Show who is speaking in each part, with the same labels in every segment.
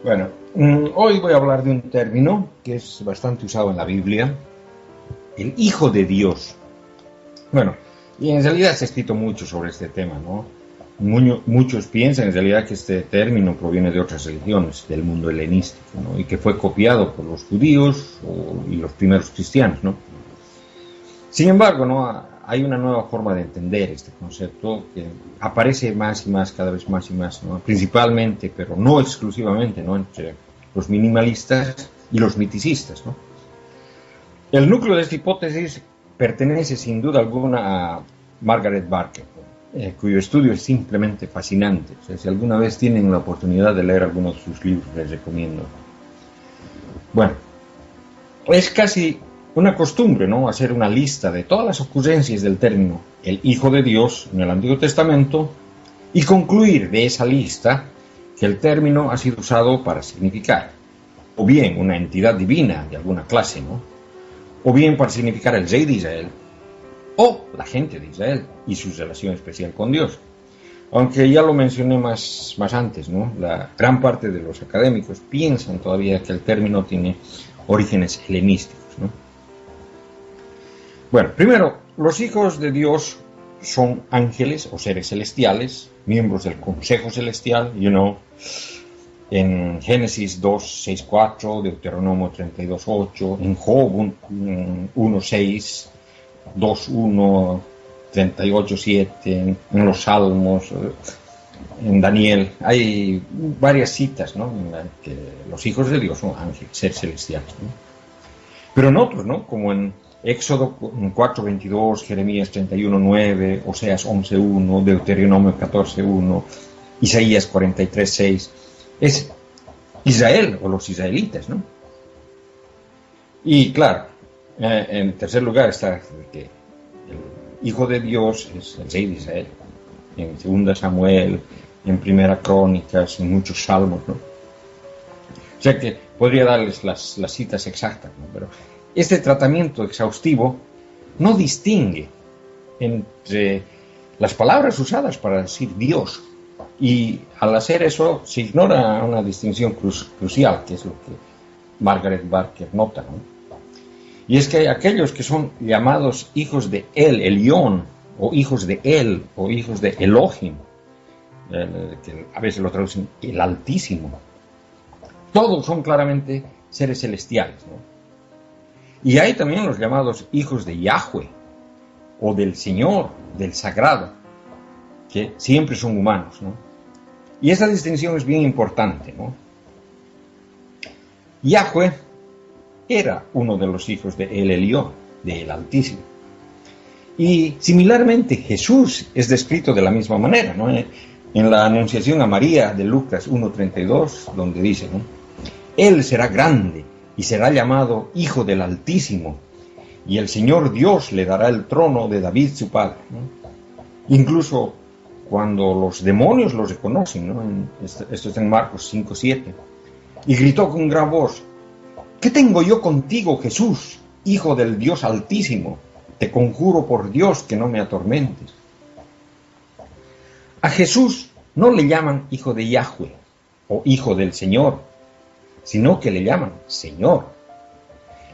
Speaker 1: Bueno, hoy voy a hablar de un término que es bastante usado en la Biblia, el Hijo de Dios. Bueno, y en realidad se ha escrito mucho sobre este tema, ¿no? Muchos piensan en realidad que este término proviene de otras religiones, del mundo helenístico, ¿no? Y que fue copiado por los judíos y los primeros cristianos, ¿no? Sin embargo, ¿no? Hay una nueva forma de entender este concepto que aparece más y más, cada vez más y más, ¿no? Principalmente, pero no exclusivamente, ¿no? Entre los minimalistas y los miticistas, ¿no? El núcleo de esta hipótesis pertenece sin duda alguna a Margaret Barker, cuyo estudio es simplemente fascinante. O sea, si alguna vez tienen la oportunidad de leer alguno de sus libros, les recomiendo. Bueno, es casi una costumbre, ¿no?, hacer una lista de todas las ocurrencias del término el Hijo de Dios en el Antiguo Testamento y concluir de esa lista que el término ha sido usado para significar o bien una entidad divina de alguna clase, ¿no?, o bien para significar el rey de Israel o la gente de Israel y su relación especial con Dios. Aunque ya lo mencioné más antes, ¿no?, la gran parte de los académicos piensan todavía que el término tiene orígenes helenísticos, ¿no? Bueno, primero, los hijos de Dios son ángeles o seres celestiales, miembros del Consejo Celestial, en Génesis 2, 6, 4, Deuteronomio 32, 8, en Job 1, 6, 2, 1, 38, 7, en los Salmos, en Daniel. Hay varias citas, ¿no?, en las que los hijos de Dios son ángeles, seres celestiales, ¿no? Pero en otros, ¿no?, como en Éxodo 4:22, Jeremías 31:9, Oseas 11:1, Deuteronomio 14:1, Isaías 43:6, es Israel o los israelitas, ¿no? Y claro, en tercer lugar está que el Hijo de Dios es el rey de Israel, en 2 Samuel, en 1 Crónicas, en muchos salmos, ¿no? O sea que podría darles las citas exactas, ¿no? Pero este tratamiento exhaustivo no distingue entre las palabras usadas para decir Dios, y al hacer eso se ignora una distinción crucial, que es lo que Margaret Barker nota, ¿no? Y es que hay aquellos que son llamados hijos de El Elión, o hijos de El, o hijos de Elohim, que a veces lo traducen el Altísimo. Todos son claramente seres celestiales, ¿no? Y hay también los llamados hijos de Yahweh, o del Señor, del Sagrado, que siempre son humanos, ¿no? Y esta distinción es bien importante, ¿no? Yahweh era uno de los hijos de El Elión, del Altísimo. Y similarmente Jesús es descrito de la misma manera, ¿no? En la anunciación a María de Lucas 1:32, donde dice, ¿no?, Él será grande y será llamado Hijo del Altísimo, y el Señor Dios le dará el trono de David su padre, ¿no? Incluso cuando los demonios lo reconocen, ¿no?, esto está en Marcos 5:7, y gritó con gran voz: ¿qué tengo yo contigo, Jesús, Hijo del Dios Altísimo? Te conjuro por Dios que no me atormentes. A Jesús no le llaman Hijo de Yahweh o Hijo del Señor, sino que le llaman Señor.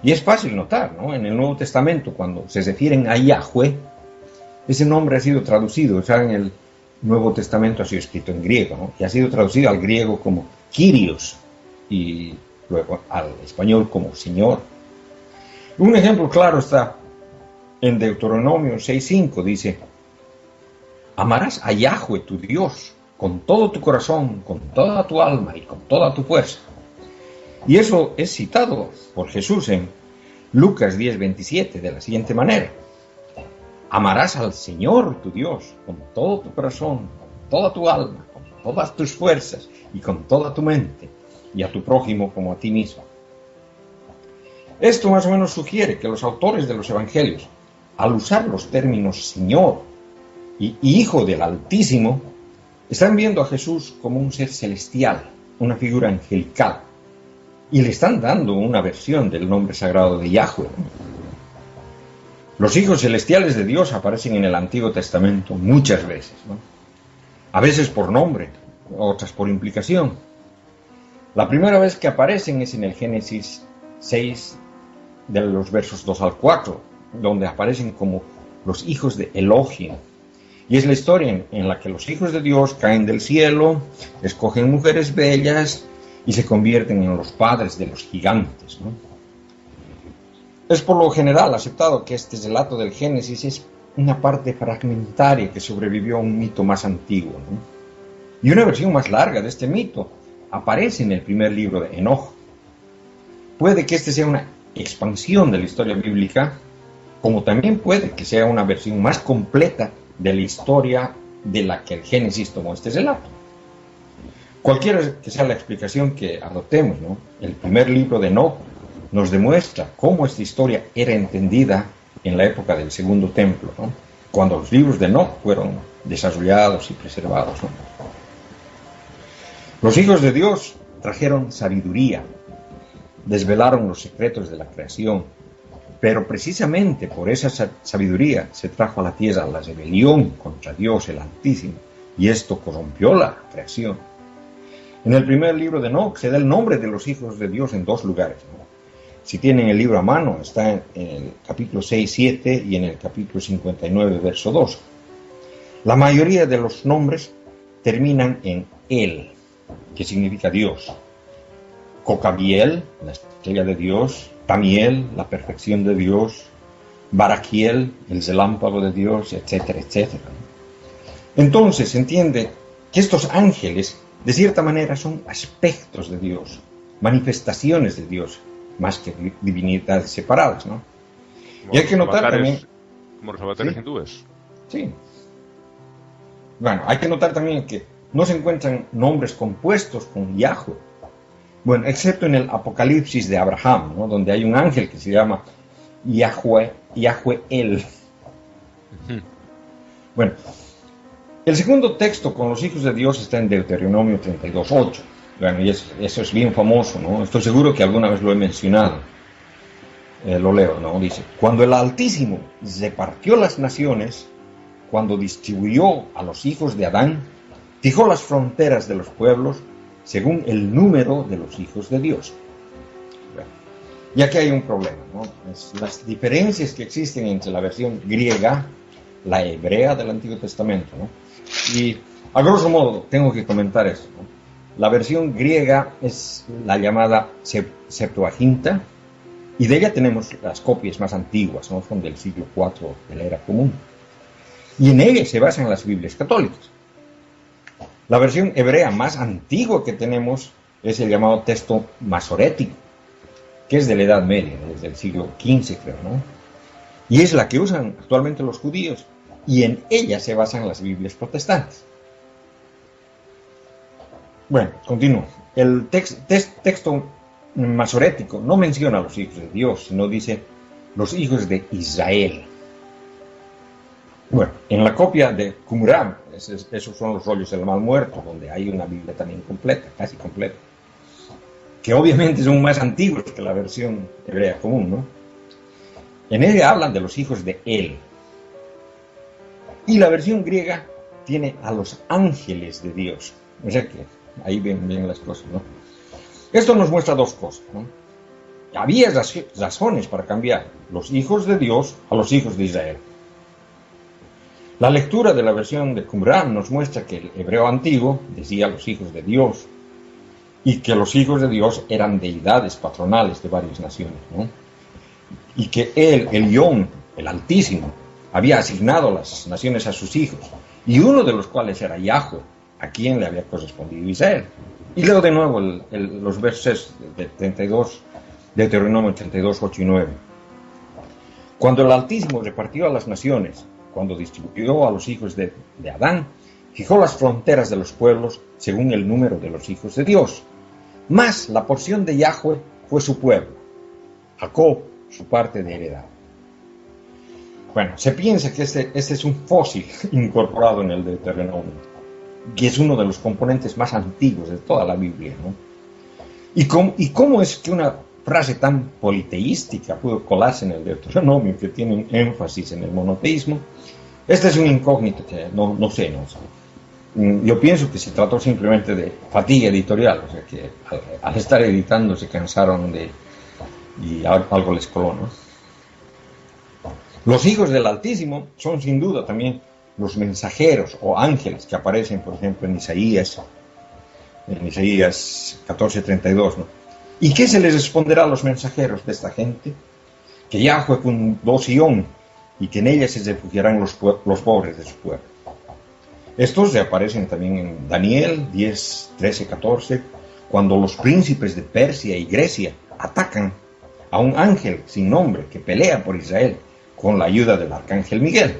Speaker 1: Y es fácil notar, ¿no?, en el Nuevo Testamento, cuando se refieren a Yahweh, ese nombre ha sido traducido, o sea, en el Nuevo Testamento ha sido escrito en griego, ¿no?, y ha sido traducido al griego como Kyrios, y luego al español como Señor. Un ejemplo claro está en Deuteronomio 6:5, dice: amarás a Yahweh tu Dios con todo tu corazón, con toda tu alma y con toda tu fuerza. Y eso es citado por Jesús en Lucas 10:27 de la siguiente manera: amarás al Señor tu Dios con todo tu corazón, con toda tu alma, con todas tus fuerzas y con toda tu mente, y a tu prójimo como a ti mismo. Esto más o menos sugiere que los autores de los evangelios, al usar los términos Señor y Hijo del Altísimo, están viendo a Jesús como un ser celestial, una figura angelical, y le están dando una versión del nombre sagrado de Yahweh. Los hijos celestiales de Dios aparecen en el Antiguo Testamento muchas veces, ¿no? A veces por nombre, otras por implicación. La primera vez que aparecen es en el Génesis 6, de los versos 2 al 4, donde aparecen como los hijos de Elohim. Y es la historia en la que los hijos de Dios caen del cielo, escogen mujeres bellas y se convierten en los padres de los gigantes, ¿no? Es por lo general aceptado que este relato del Génesis es una parte fragmentaria que sobrevivió a un mito más antiguo, ¿no? Y una versión más larga de este mito aparece en el primer libro de Enoch. Puede que este sea una expansión de la historia bíblica, como también puede que sea una versión más completa de la historia de la que el Génesis tomó este relato. Cualquiera que sea la explicación que adoptemos, ¿no?, el primer libro de Enoch nos demuestra cómo esta historia era entendida en la época del Segundo Templo, ¿no?, cuando los libros de Enoch fueron desarrollados y preservados, ¿no? Los hijos de Dios trajeron sabiduría, desvelaron los secretos de la creación, pero precisamente por esa sabiduría se trajo a la tierra la rebelión contra Dios el Altísimo, y esto corrompió la creación. En el primer libro de Enoch se da el nombre de los hijos de Dios en dos lugares, ¿no? Si tienen el libro a mano, está en el capítulo 6, 7 y en el capítulo 59, verso 2. La mayoría de los nombres terminan en El, que significa Dios. Cocabiel, la estrella de Dios. Tamiel, la perfección de Dios. Baraquiel, el relámpago de Dios, etcétera, etcétera. Entonces se entiende que estos ángeles, de cierta manera, son aspectos de Dios, manifestaciones de Dios, más que divinidades separadas, ¿no? Y hay que notar también...
Speaker 2: Como los avatares
Speaker 1: ¿sí?
Speaker 2: hindúes.
Speaker 1: Sí. Bueno, hay que notar también que no se encuentran nombres compuestos con Yahweh. Bueno, excepto en el Apocalipsis de Abraham, ¿no?, donde hay un ángel que se llama Yahweh El. Bueno, el segundo texto con los hijos de Dios está en Deuteronomio 32:8. Bueno, y eso es bien famoso, ¿no? Estoy seguro que alguna vez lo he mencionado. Lo leo, ¿no? Dice: cuando el Altísimo repartió las naciones, cuando distribuyó a los hijos de Adán, fijó las fronteras de los pueblos según el número de los hijos de Dios. Bueno, y aquí hay un problema, ¿no? Las diferencias que existen entre la versión griega, la hebrea del Antiguo Testamento, ¿no? Y a grosso modo tengo que comentar esto, ¿no? La versión griega es la llamada Septuaginta, y de ella tenemos las copias más antiguas, ¿no?, son del siglo IV de la Era Común. Y en ella se basan las Biblias católicas. La versión hebrea más antigua que tenemos es el llamado texto masorético, que es de la Edad Media, desde el siglo XV, creo, ¿no? Y es la que usan actualmente los judíos, y en ella se basan las Biblias protestantes. Bueno, continúo. El texto masorético no menciona a los hijos de Dios, sino dice los hijos de Israel. Bueno, en la copia de Qumran, esos son los rollos del mal muerto, donde hay una Biblia también completa, casi completa, que obviamente son más antiguos que la versión hebrea común, ¿no? En ella hablan de los hijos de él. Y la versión griega tiene a los ángeles de Dios. O sea que ahí ven bien las cosas, ¿no? Esto nos muestra dos cosas, ¿no? Había razones para cambiar los hijos de Dios a los hijos de Israel. La lectura de la versión de Qumran nos muestra que el hebreo antiguo decía los hijos de Dios, y que los hijos de Dios eran deidades patronales de varias naciones, ¿no? Y que él, Elión, el Altísimo, había asignado las naciones a sus hijos, y uno de los cuales era Yahweh, a quien le había correspondido Israel. Y leo de nuevo los versos de 32, Deuteronomio 32, 8 y 9. Cuando el Altísimo repartió a las naciones, cuando distribuyó a los hijos de Adán, fijó las fronteras de los pueblos según el número de los hijos de Dios. Mas la porción de Yahweh fue su pueblo, Jacob su parte de heredad. Bueno, se piensa que este es un fósil incorporado en el Deuteronomio, que es uno de los componentes más antiguos de toda la Biblia, ¿no? ¿Y cómo es que una frase tan politeística pudo colarse en el Deuteronomio, que tiene un énfasis en el monoteísmo? Este es un incógnito que no sé. Yo pienso que se trató simplemente de fatiga editorial, o sea que al estar editando se cansaron y algo les coló, ¿no? Los hijos del Altísimo son sin duda también los mensajeros o ángeles que aparecen, por ejemplo, en Isaías 14:32, ¿no? ¿Y qué se les responderá a los mensajeros de esta gente? Que Yahweh fundó Sión y que en ella se refugiarán los pobres de su pueblo. Estos se aparecen también en Daniel 10, 13, 14, cuando los príncipes de Persia y Grecia atacan a un ángel sin nombre que pelea por Israel con la ayuda del arcángel Miguel.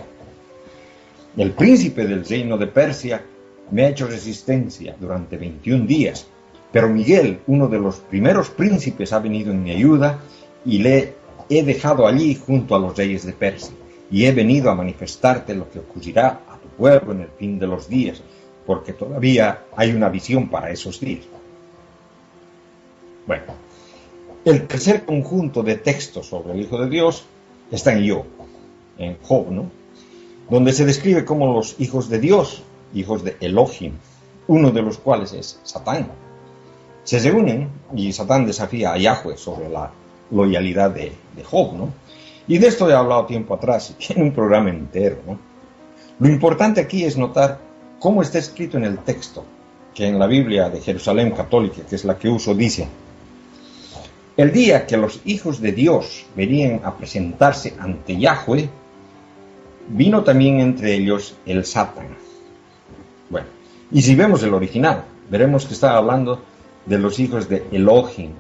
Speaker 1: El príncipe del reino de Persia me ha hecho resistencia durante 21 días, pero Miguel, uno de los primeros príncipes, ha venido en mi ayuda y le he dejado allí junto a los reyes de Persia, y he venido a manifestarte lo que ocurrirá a tu pueblo en el fin de los días, porque todavía hay una visión para esos días. Bueno, el tercer conjunto de textos sobre el Hijo de Dios está en Job, ¿no? Donde se describe como los hijos de Dios, hijos de Elohim, uno de los cuales es Satán, se reúnen y Satán desafía a Yahweh sobre la loyalidad de Job, ¿no? Y de esto he hablado tiempo atrás, en un programa entero, ¿no? Lo importante aquí es notar cómo está escrito en el texto, que en la Biblia de Jerusalén Católica, que es la que uso, dice: el día que los hijos de Dios venían a presentarse ante Yahweh, vino también entre ellos el Satán. Bueno, y si vemos el original, veremos que está hablando de los hijos de Elohim,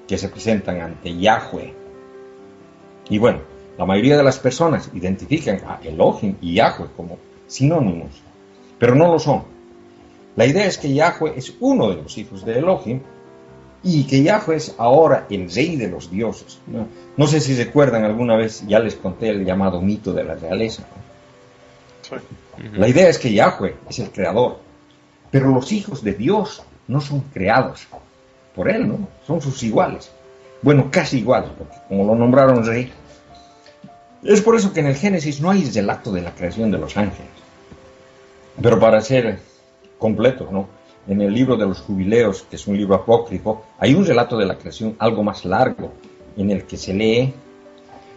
Speaker 1: que se presentan ante Yahweh. Y bueno, la mayoría de las personas identifican a Elohim y Yahweh como sinónimos, pero no lo son. La idea es que Yahweh es uno de los hijos de Elohim y que Yahweh es ahora el rey de los dioses. No sé si recuerdan, alguna vez ya les conté el llamado mito de la realeza, ¿no? Sí. La idea es que Yahweh es el creador, pero los hijos de Dios no son creados por él, ¿no? Son sus iguales. Bueno, casi iguales, porque como lo nombraron rey. Es por eso que en el Génesis no hay relato de la creación de los ángeles. Pero para ser completo, ¿no?, en el libro de los Jubileos, que es un libro apócrifo, hay un relato de la creación algo más largo, en el que se lee: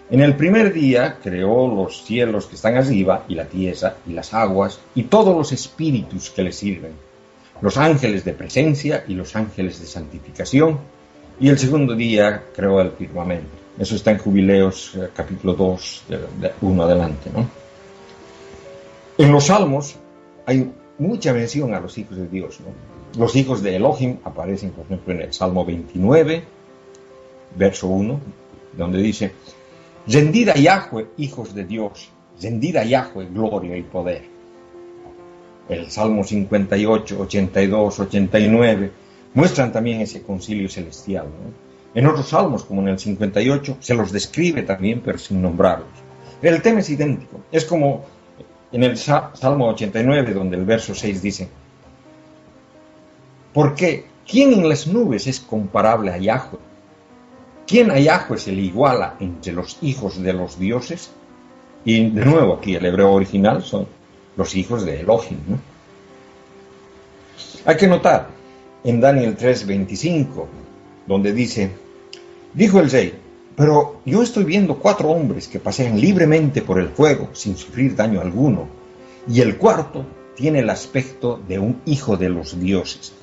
Speaker 1: en el primer día creó los cielos que están arriba, y la tierra, y las aguas, y todos los espíritus que le sirven, los ángeles de presencia y los ángeles de santificación, y el segundo día creó el firmamento. Eso está en Jubileos capítulo 2, de 1 adelante, ¿no? En los Salmos hay mucha mención a los hijos de Dios, ¿no? Los hijos de Elohim aparecen, por ejemplo, en el Salmo 29, verso 1, donde dice: rendid a Yahweh, hijos de Dios, rendid a Yahweh gloria y poder. El Salmo 58, 82, 89 muestran también ese concilio celestial, ¿no? En otros salmos, como en el 58, se los describe también, pero sin nombrarlos. El tema es idéntico. Es como en el Salmo 89, donde el verso 6 dice: porque ¿quién en las nubes es comparable a Yahweh? ¿Quién a Yahweh se le iguala entre los hijos de los dioses? Y de nuevo, aquí el hebreo original son los hijos de Elohim, ¿no? Hay que notar en Daniel 3:25, donde dice: dijo el rey, pero yo estoy viendo 4 hombres que pasean libremente por el fuego sin sufrir daño alguno, y el cuarto tiene el aspecto de un hijo de los dioses.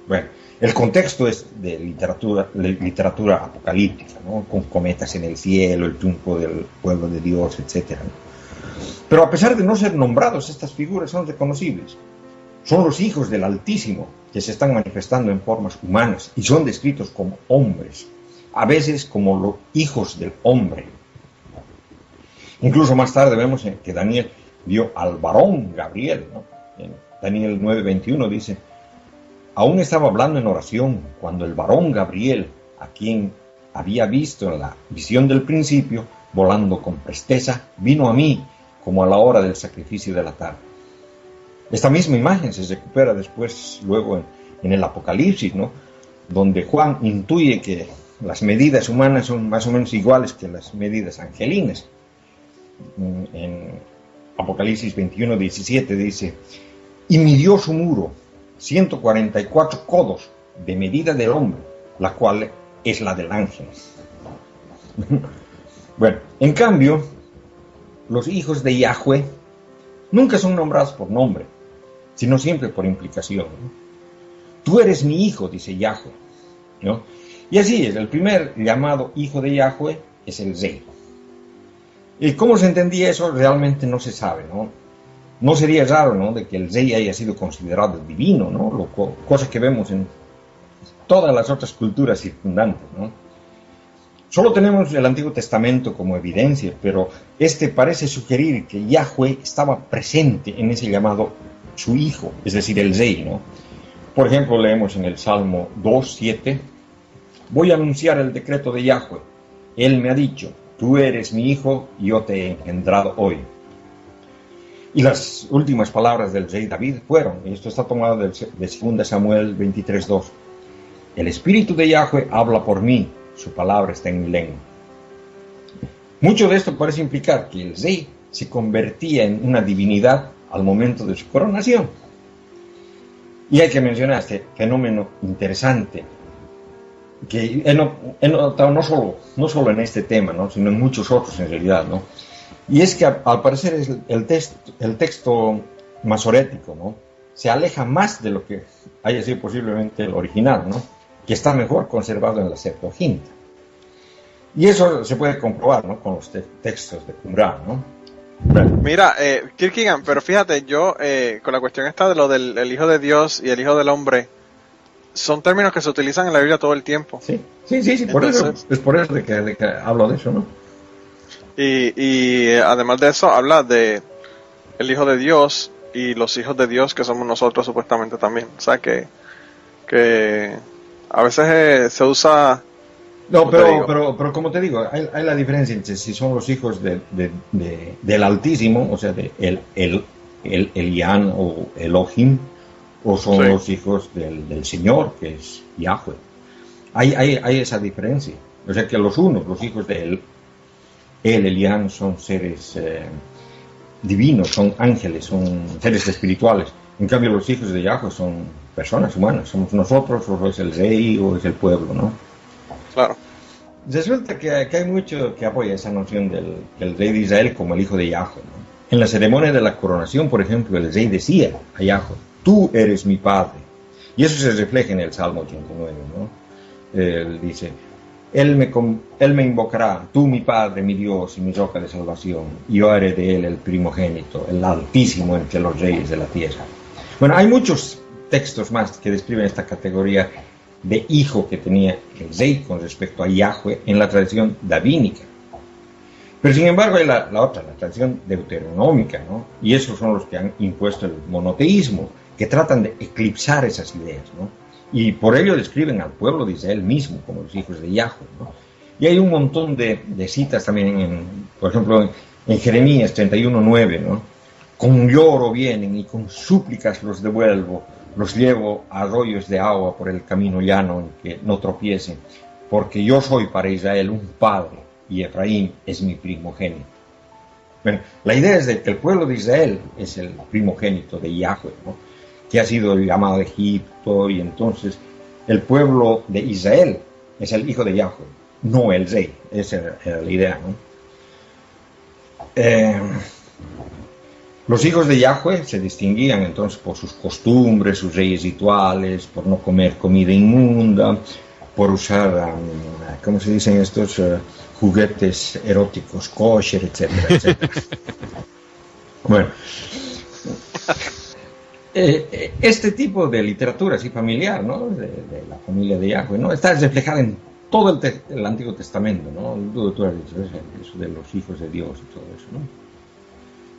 Speaker 1: Bueno, el contexto es de literatura apocalíptica, ¿no?, con cometas en el cielo, el triunfo del pueblo de Dios, etc. Pero a pesar de no ser nombrados, estas figuras son reconocibles. Son los hijos del Altísimo que se están manifestando en formas humanas y son descritos como hombres, a veces como los hijos del hombre. Incluso más tarde vemos que Daniel vio al varón Gabriel, ¿no? En Daniel 9:21 dice: aún estaba hablando en oración cuando el varón Gabriel, a quien había visto en la visión del principio, volando con presteza, vino a mí como a la hora del sacrificio de la tarde. Esta misma imagen se recupera después, luego en el Apocalipsis, ¿no?, donde Juan intuye que las medidas humanas son más o menos iguales que las medidas angelinas. En Apocalipsis 21:17 dice: y midió su muro, 144 codos de medida del hombre, la cual es la del ángel. Bueno, en cambio, los hijos de Yahweh nunca son nombrados por nombre, sino siempre por implicación, ¿no? Tú eres mi hijo, dice Yahweh, ¿no? Y así es, el primer llamado hijo de Yahweh es el Rey. ¿Y cómo se entendía eso? Realmente no se sabe, ¿no? No sería raro, ¿no?, de que el Rey haya sido considerado divino, ¿no? Cosa que vemos en todas las otras culturas circundantes, ¿no? Solo tenemos el Antiguo Testamento como evidencia, pero este parece sugerir que Yahweh estaba presente en ese llamado su hijo, es decir, el Rey, ¿no? Por ejemplo, leemos en el Salmo 2:7, voy a anunciar el decreto de Yahweh. Él me ha dicho, tú eres mi hijo y yo te he engendrado hoy. Y las últimas palabras del rey David fueron, y esto está tomado de 2 Samuel 23:2, el Espíritu de Yahweh habla por mí, su palabra está en mi lengua. Mucho de esto parece implicar que el rey se convertía en una divinidad al momento de su coronación. Y hay que mencionar este fenómeno interesante, que he notado no solo en este tema, ¿no?, sino en muchos otros en realidad, ¿no? Y es que al parecer es el texto masorético, ¿no?, se aleja más de lo que haya sido posiblemente el original, ¿no?, que está mejor conservado en la Septuaginta. Y eso se puede comprobar, ¿no?, con los textos de Qumran, ¿no? Bueno.
Speaker 2: Mira, Kierkegaard, pero fíjate, yo con la cuestión esta de lo del el Hijo de Dios y el Hijo del Hombre, son términos que se utilizan en la Biblia todo el tiempo.
Speaker 1: Sí, por eso, es por eso de que hablo de eso, ¿no?
Speaker 2: Y además de eso, habla de el Hijo de Dios y los hijos de Dios que somos nosotros supuestamente también. O sea que a veces se usa...
Speaker 1: No, pero como te digo, hay la diferencia entre si son los hijos del Altísimo, o sea, de el Elián o Elohim, o son los hijos del Señor, que es Yahweh. Hay esa diferencia. O sea que los hijos de el Elián, son seres divinos, son ángeles, son seres espirituales. En cambio, los hijos de Yahweh son personas humanas, somos nosotros, o es el rey, o es el pueblo, ¿no?
Speaker 2: Claro.
Speaker 1: Resulta que hay mucho que apoya esa noción del rey de Israel como el hijo de Yahweh, ¿no? En la ceremonia de la coronación, por ejemplo, el rey decía a Yahweh, tú eres mi padre. Y eso se refleja en el Salmo 89, ¿no? Él dice, él me invocará, tú mi padre, mi Dios y mi roca de salvación, y yo haré de él el primogénito, el altísimo entre los reyes de la tierra. Bueno, hay muchos textos más que describen esta categoría de hijo que tenía el rey con respecto a Yahweh en la tradición davínica. Pero sin embargo hay la otra, la tradición deuteronómica, ¿no? Y esos son los que han impuesto el monoteísmo, que tratan de eclipsar esas ideas, ¿no? Y por ello describen al pueblo de Israel mismo como los hijos de Yahweh, ¿no? Y hay un montón de citas también, por ejemplo, en Jeremías 31:9, ¿no? Con lloro vienen y con súplicas los devuelvo, los llevo a arroyos de agua por el camino llano en que no tropiecen, porque yo soy para Israel un padre y Efraín es mi primogénito. Bueno, la idea es de que el pueblo de Israel es el primogénito de Yahweh, ¿no?, que ha sido llamado de Egipto, y entonces el pueblo de Israel es el hijo de Yahweh, no el rey. Esa era la idea, ¿no? Los hijos de Yahweh se distinguían entonces por sus costumbres, sus leyes rituales, por no comer comida inmunda, por usar, ¿cómo se dicen estos? Juguetes eróticos, kosher, etcétera, etcétera. Bueno, este tipo de literatura así familiar, ¿no?, de la familia de Yahweh, ¿no?, está reflejada en todo el Antiguo Testamento, ¿no? Tú has dicho eso de los hijos de Dios y todo eso, ¿no?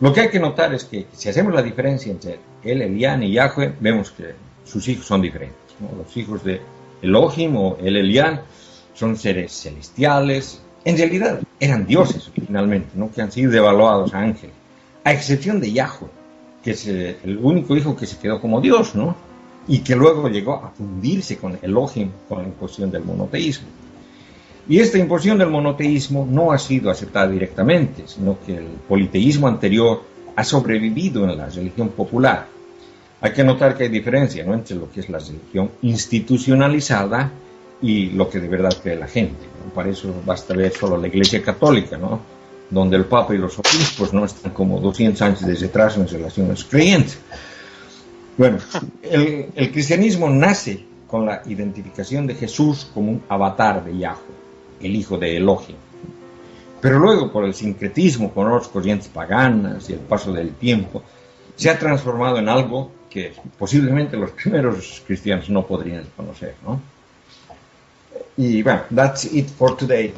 Speaker 1: Lo que hay que notar es que si hacemos la diferencia entre el Elián y Yahweh, vemos que sus hijos son diferentes, ¿no? Los hijos de Elohim o el Elián son seres celestiales, en realidad eran dioses originalmente, ¿no?, que han sido devaluados a ángeles, a excepción de Yahweh, que es el único hijo que se quedó como Dios, ¿no?, y que luego llegó a fundirse con Elohim con la imposición del monoteísmo. Y esta imposición del monoteísmo no ha sido aceptada directamente, sino que el politeísmo anterior ha sobrevivido en la religión popular. hay que notar que hay diferencia, ¿no?, entre lo que es la religión institucionalizada y lo que de verdad cree la gente, ¿no? Para eso basta ver solo la Iglesia Católica, ¿no?, donde el Papa y los obispos no están como 200 años de retraso en relación a los creyentes. Bueno, el cristianismo nace con la identificación de Jesús como un avatar de Yahweh, el hijo de Elohim. Pero luego, por el sincretismo con otras corrientes paganas y el paso del tiempo, se ha transformado en algo que posiblemente los primeros cristianos no podrían conocer, ¿no? Y bueno, that's it for today.